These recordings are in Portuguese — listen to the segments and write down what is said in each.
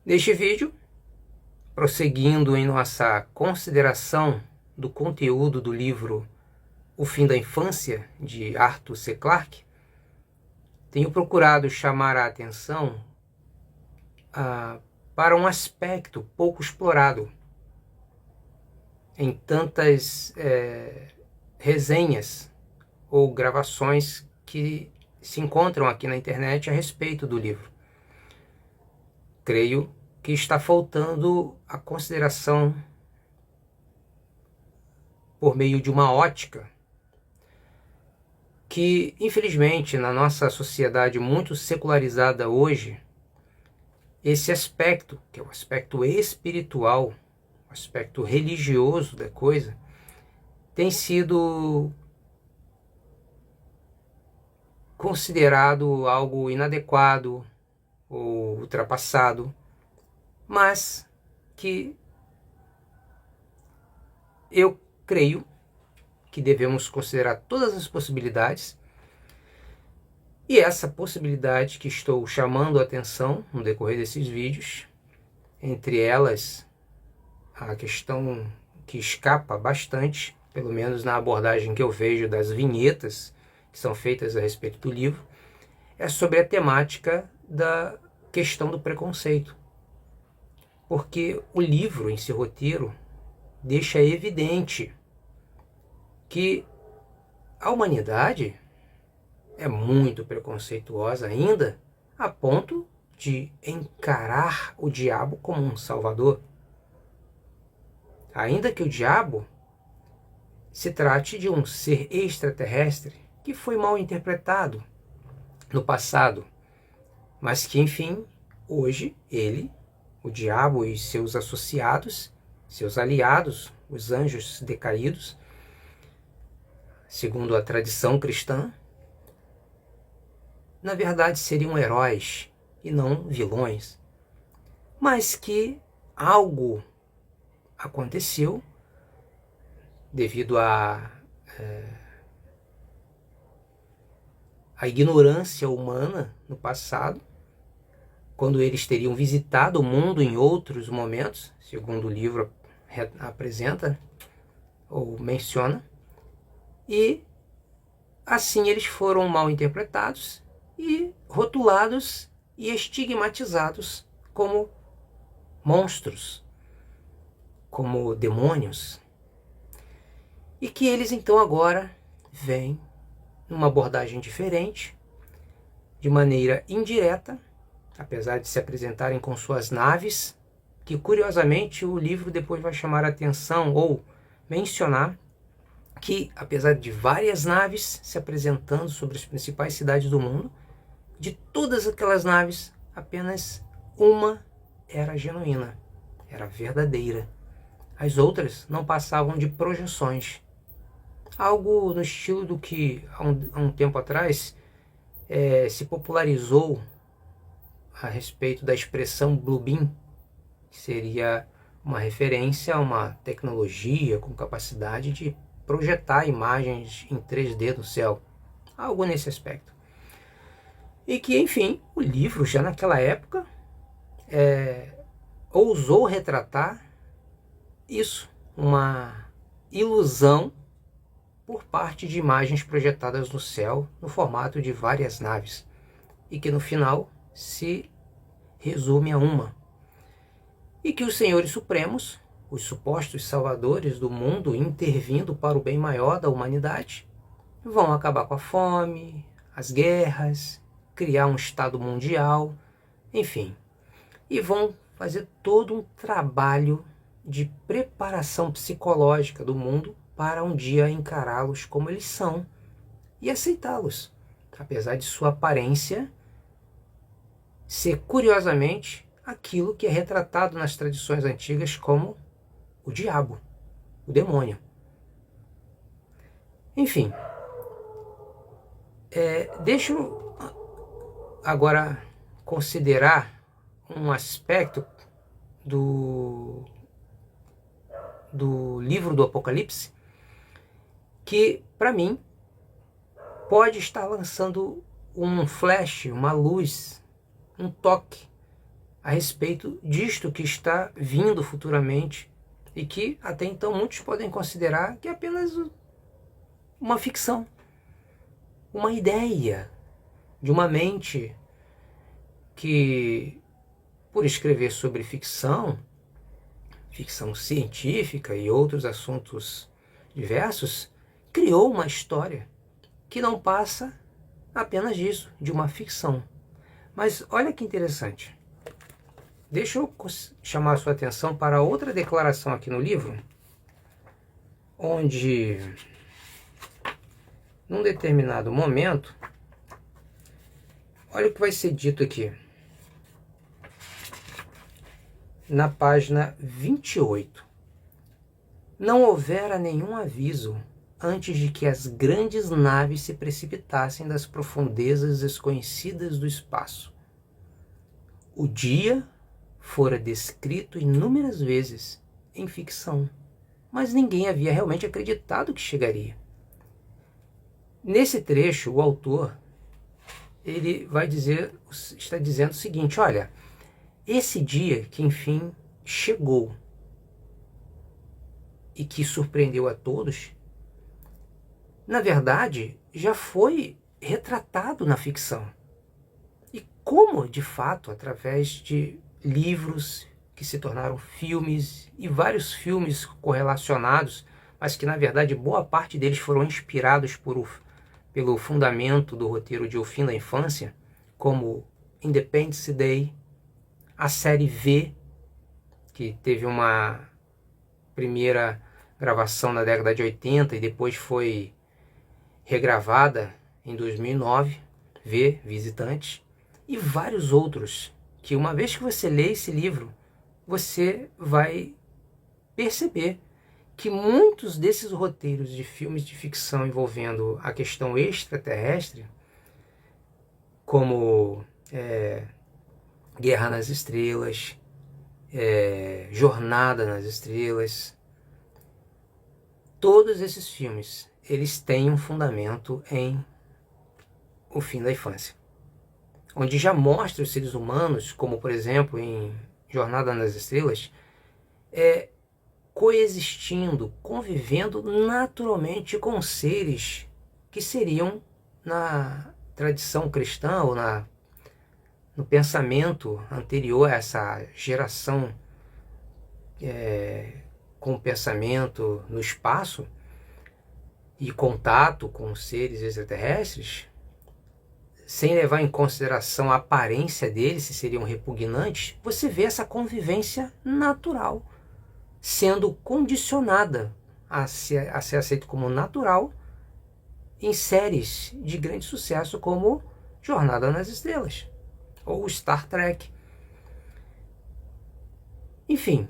Neste vídeo, prosseguindo em nossa consideração do conteúdo do livro O Fim da Infância, de Arthur C. Clarke, tenho procurado chamar a atenção para um aspecto pouco explorado em tantas resenhas ou gravações que se encontram aqui na internet a respeito do livro. Creio que está faltando a consideração por meio de uma ótica que, infelizmente, na nossa sociedade muito secularizada hoje, esse aspecto, que é o aspecto espiritual, o aspecto religioso da coisa, tem sido considerado algo inadequado ou ultrapassado, mas que eu creio que devemos considerar todas as possibilidades, e essa possibilidade que estou chamando a atenção no decorrer desses vídeos, entre elas a questão que escapa bastante, pelo menos na abordagem que eu vejo das vinhetas que são feitas a respeito do livro, é sobre a temática da questão do preconceito. Porque o livro, em seu roteiro, deixa evidente que a humanidade é muito preconceituosa ainda, a ponto de encarar o diabo como um salvador. Ainda que o diabo se trate de um ser extraterrestre que foi mal interpretado no passado, mas que, enfim, hoje ele, o diabo e seus associados, seus aliados, os anjos decaídos, segundo a tradição cristã, na verdade seriam heróis e não vilões, mas que algo aconteceu devido à ignorância humana no passado, quando eles teriam visitado o mundo em outros momentos, segundo o livro apresenta ou menciona, e assim eles foram mal interpretados e rotulados e estigmatizados como monstros, como demônios, e que eles então agora vêm numa abordagem diferente, de maneira indireta, apesar de se apresentarem com suas naves, que curiosamente o livro depois vai chamar a atenção ou mencionar que, apesar de várias naves se apresentando sobre as principais cidades do mundo, de todas aquelas naves, apenas uma era genuína, era verdadeira. As outras não passavam de projeções. Algo no estilo do que há um tempo atrás se popularizou a respeito da expressão Blue Beam, que seria uma referência a uma tecnologia com capacidade de projetar imagens em 3D do céu, algo nesse aspecto. E que, enfim, o livro já naquela época ousou retratar isso, uma ilusão por parte de imagens projetadas no céu no formato de várias naves, e que no final se resume a uma. E que os senhores supremos, os supostos salvadores do mundo intervindo para o bem maior da humanidade, vão acabar com a fome, as guerras, criar um estado mundial, enfim, e vão fazer todo um trabalho de preparação psicológica do mundo para um dia encará-los como eles são e aceitá-los, apesar de sua aparência ser, curiosamente, aquilo que é retratado nas tradições antigas como o diabo, o demônio. Enfim, deixa eu agora considerar um aspecto do livro do Apocalipse que, para mim, pode estar lançando um flash, uma luz, um toque a respeito disto que está vindo futuramente e que até então muitos podem considerar que é apenas uma ficção, uma ideia de uma mente que, por escrever sobre ficção científica e outros assuntos diversos, criou uma história que não passa apenas disso, de uma ficção. Mas olha que interessante. Deixa eu chamar a sua atenção para outra declaração aqui no livro, onde, num determinado momento, olha o que vai ser dito aqui. Na página 28. Não houvera nenhum aviso antes de que as grandes naves se precipitassem das profundezas desconhecidas do espaço. O dia fora descrito inúmeras vezes em ficção, mas ninguém havia realmente acreditado que chegaria. Nesse trecho, o autor ele está dizendo o seguinte: olha, esse dia que enfim chegou e que surpreendeu a todos, na verdade, já foi retratado na ficção. E como, de fato, através de livros que se tornaram filmes e vários filmes correlacionados, mas que, na verdade, boa parte deles foram inspirados pelo fundamento do roteiro de O Fim da Infância, como Independence Day, a série V, que teve uma primeira gravação na década de 80 e depois foi regravada em 2009, V, Visitantes, e vários outros, que uma vez que você lê esse livro, você vai perceber que muitos desses roteiros de filmes de ficção envolvendo a questão extraterrestre, como Guerra nas Estrelas, Jornada nas Estrelas, todos esses filmes, eles têm um fundamento em O Fim da Infância, onde já mostra os seres humanos, como por exemplo em Jornada nas Estrelas, coexistindo, convivendo naturalmente com seres que seriam, na tradição cristã ou no pensamento anterior a essa geração com o pensamento no espaço e contato com seres extraterrestres, sem levar em consideração a aparência deles, se seriam repugnantes, você vê essa convivência natural sendo condicionada a ser aceito como natural em séries de grande sucesso como Jornada nas Estrelas ou Star Trek. Enfim,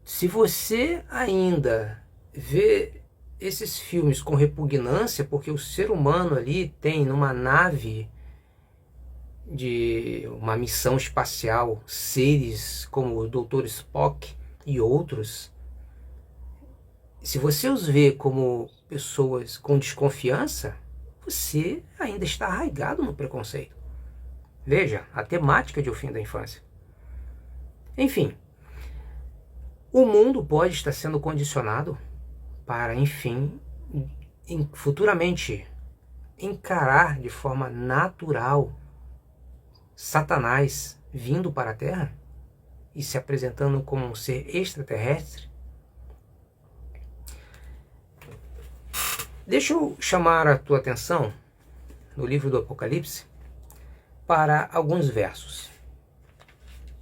se você ainda vê esses filmes com repugnância, porque o ser humano ali tem numa nave de uma missão espacial seres como o Dr. Spock e outros, se você os vê como pessoas com desconfiança, você ainda está arraigado no preconceito. Veja, a temática de O Fim da Infância. Enfim, o mundo pode estar sendo condicionado para, enfim, futuramente encarar de forma natural Satanás vindo para a Terra e se apresentando como um ser extraterrestre. Deixa eu chamar a tua atenção no livro do Apocalipse para alguns versos.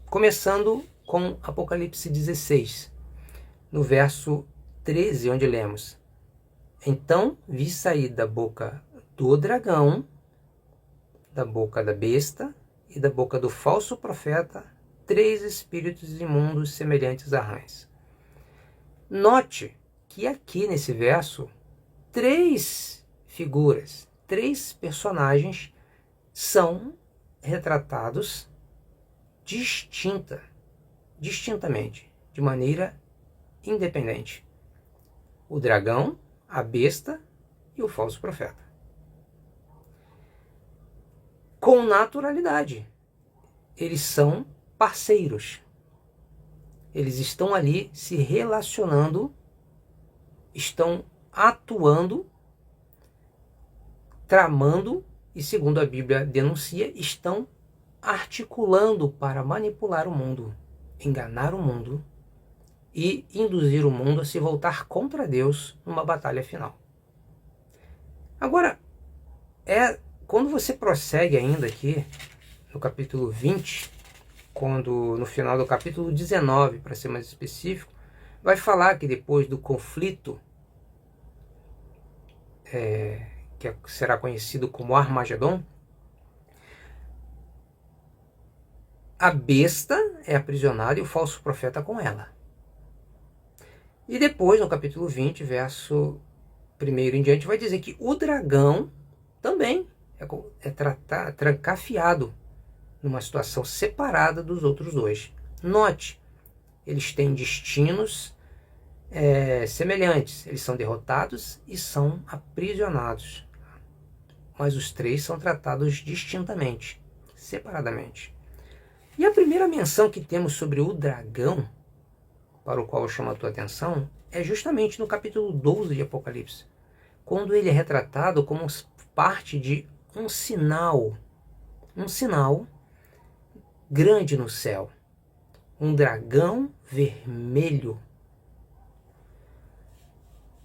Começando com Apocalipse 16, no verso 13, onde lemos: Então vi sair da boca do dragão, da boca da besta e da boca do falso profeta 3 espíritos imundos semelhantes a rãs. Note que aqui nesse verso 3 figuras, 3 personagens são retratados distintamente, de maneira independente. O dragão, a besta e o falso profeta. Com naturalidade, eles são parceiros. Eles estão ali se relacionando, estão atuando, tramando e, segundo a Bíblia denuncia, estão articulando para manipular o mundo, enganar o mundo e induzir o mundo a se voltar contra Deus numa batalha final. Agora, quando você prossegue ainda aqui no capítulo 20, quando no final do capítulo 19, para ser mais específico, vai falar que depois do conflito, que será conhecido como Armagedon, a besta é aprisionada e o falso profeta com ela. E depois, no capítulo 20, verso 1 em diante, vai dizer que o dragão também é trancafiado numa situação separada dos outros dois. Note, eles têm destinos semelhantes. Eles são derrotados e são aprisionados. Mas os três são tratados distintamente, separadamente. E a primeira menção que temos sobre o dragão, para o qual eu chamo a tua atenção, é justamente no capítulo 12 de Apocalipse, quando ele é retratado como parte de um sinal grande no céu, um dragão vermelho.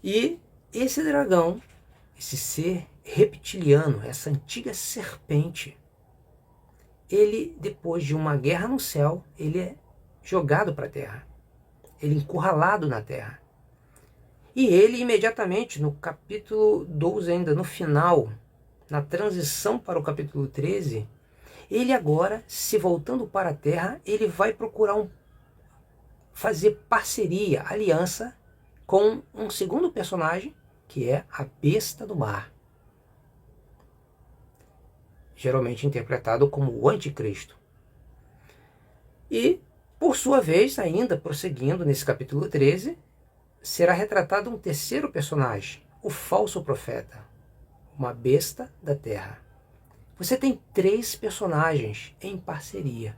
E esse dragão, esse ser reptiliano, essa antiga serpente, ele, depois de uma guerra no céu, ele é jogado para a terra. Ele é encurralado na terra. E ele imediatamente, no capítulo 12 ainda, no final, na transição para o capítulo 13, ele agora, se voltando para a terra, ele vai procurar fazer parceria, aliança, com um segundo personagem, que é a besta do mar. Geralmente interpretado como o anticristo. E, por sua vez, ainda prosseguindo nesse capítulo 13, será retratado um terceiro personagem, o falso profeta, uma besta da terra. Você tem três personagens em parceria.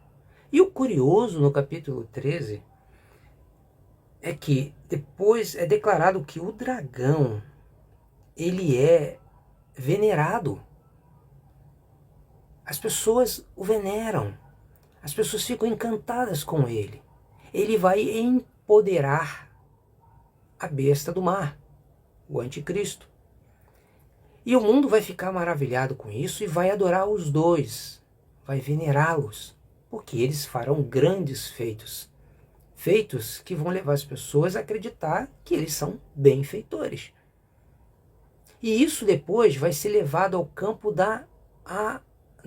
E o curioso no capítulo 13 é que depois é declarado que o dragão, ele é venerado. As pessoas o veneram. As pessoas ficam encantadas com ele. Ele vai empoderar a besta do mar, o anticristo. E o mundo vai ficar maravilhado com isso e vai adorar os dois, vai venerá-los, porque eles farão grandes feitos. Feitos que vão levar as pessoas a acreditar que eles são benfeitores. E isso depois vai ser levado ao campo da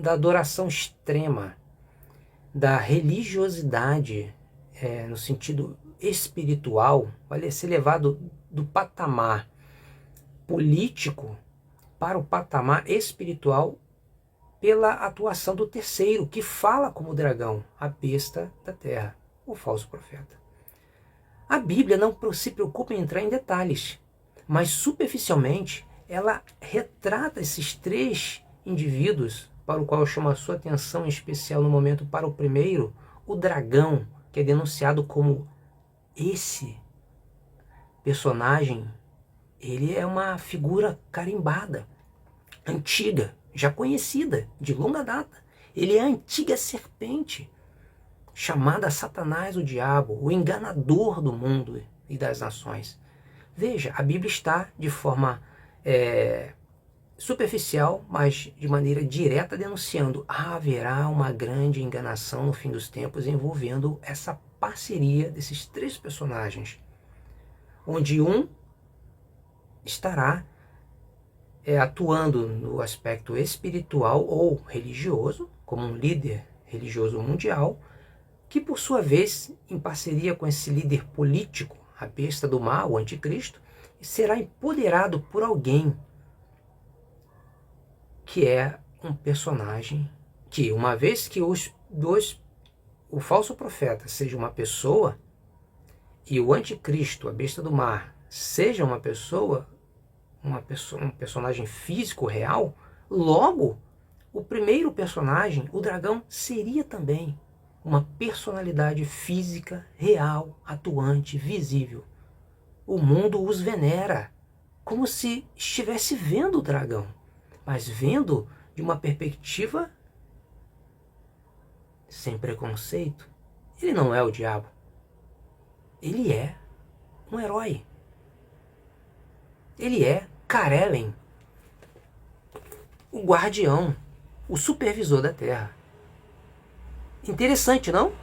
adoração extrema, da religiosidade, no sentido espiritual, vai ser levado do patamar político para o patamar espiritual pela atuação do terceiro, que fala como dragão, a besta da terra, o falso profeta. A Bíblia não se preocupa em entrar em detalhes, mas superficialmente ela retrata esses três indivíduos, para o qual eu chamo a sua atenção em especial no momento para o primeiro, o dragão, que é denunciado como esse personagem. Ele é uma figura carimbada, antiga, já conhecida, de longa data. Ele é a antiga serpente, chamada Satanás, o diabo, o enganador do mundo e das nações. Veja, a Bíblia está de forma superficial, mas de maneira direta, denunciando: haverá uma grande enganação no fim dos tempos envolvendo essa parceria desses três personagens, onde um estará atuando no aspecto espiritual ou religioso, como um líder religioso mundial, que por sua vez, em parceria com esse líder político, a besta do mal, o anticristo, será empoderado por alguém que é um personagem que, uma vez que o falso profeta seja uma pessoa e o anticristo, a besta do mar, seja uma pessoa, um personagem físico real, logo o primeiro personagem, o dragão, seria também uma personalidade física, real, atuante, visível. O mundo os venera, como se estivesse vendo o dragão, mas vendo de uma perspectiva sem preconceito. Ele não é o diabo. Ele é um herói. Ele é Karelen, o guardião, o supervisor da Terra. Interessante, não?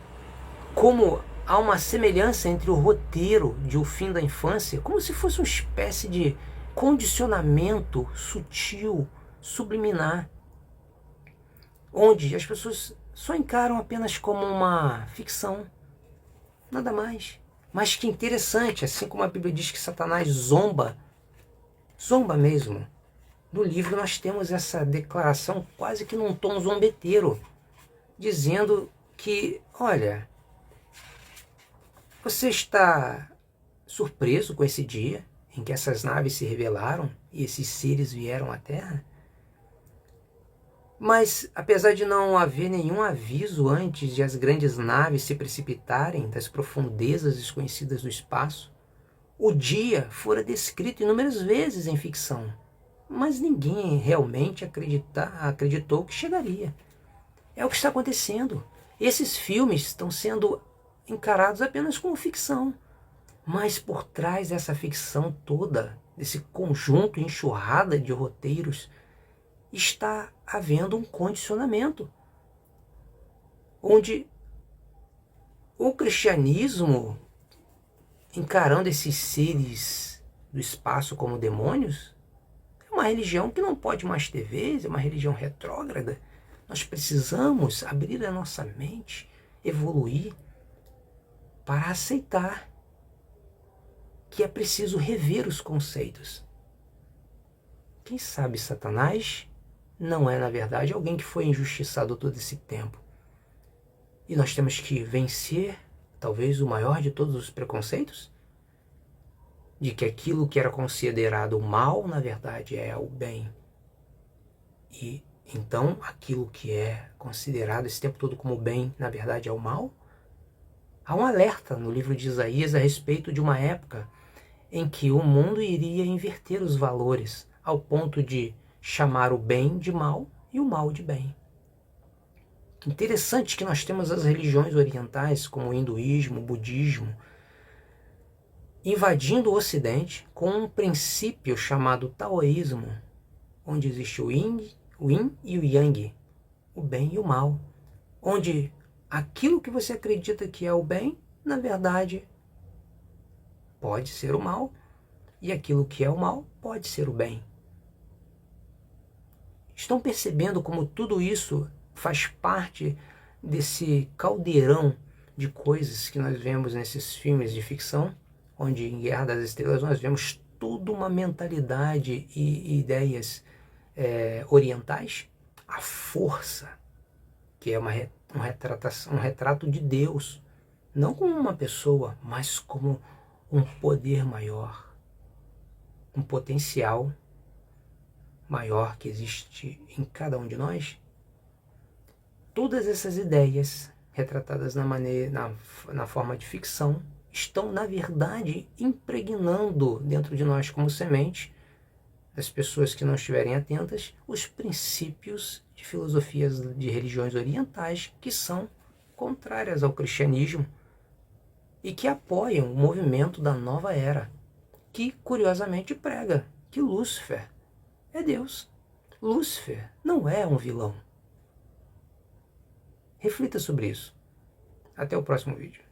Como há uma semelhança entre o roteiro de O Fim da Infância, como se fosse uma espécie de condicionamento sutil, subliminar, onde as pessoas só encaram apenas como uma ficção, nada mais. Mas que interessante, assim como a Bíblia diz que Satanás zomba mesmo. No livro nós temos essa declaração quase que num tom zombeteiro, dizendo que, olha, você está surpreso com esse dia em que essas naves se revelaram e esses seres vieram à Terra? Mas, apesar de não haver nenhum aviso antes de as grandes naves se precipitarem das profundezas desconhecidas do espaço, o dia fora descrito inúmeras vezes em ficção, mas ninguém realmente acreditou que chegaria. É o que está acontecendo. Esses filmes estão sendo encarados apenas como ficção, mas por trás dessa ficção toda, desse conjunto enxurrada de roteiros, está havendo um condicionamento, onde o cristianismo, encarando esses seres do espaço como demônios, é uma religião que não pode mais ter vez, é uma religião retrógrada. Nós precisamos abrir a nossa mente, evoluir, para aceitar que é preciso rever os conceitos. Quem sabe Satanás não é, na verdade, alguém que foi injustiçado todo esse tempo. E nós temos que vencer, talvez, o maior de todos os preconceitos, de que aquilo que era considerado o mal, na verdade, é o bem. E então, aquilo que é considerado esse tempo todo como bem, na verdade, é o mal. Há um alerta no livro de Isaías a respeito de uma época em que o mundo iria inverter os valores, ao ponto de chamar o bem de mal e o mal de bem. Interessante que nós temos as religiões orientais, como o hinduísmo, o budismo, invadindo o Ocidente com um princípio chamado taoísmo, onde existe o yin e o yang, o bem e o mal, onde aquilo que você acredita que é o bem, na verdade, pode ser o mal, e aquilo que é o mal pode ser o bem. Estão percebendo como tudo isso faz parte desse caldeirão de coisas que nós vemos nesses filmes de ficção, onde em Guerra das Estrelas nós vemos toda uma mentalidade e ideias orientais? A força, que é um retrato de Deus, não como uma pessoa, mas como um poder maior, um potencial maior que existe em cada um de nós. Todas essas ideias retratadas na forma de ficção estão, na verdade, impregnando dentro de nós como semente, das pessoas que não estiverem atentas, os princípios de filosofias de religiões orientais que são contrárias ao cristianismo e que apoiam o movimento da nova era, que curiosamente prega que Lúcifer é Deus. Lúcifer não é um vilão. Reflita sobre isso. Até o próximo vídeo.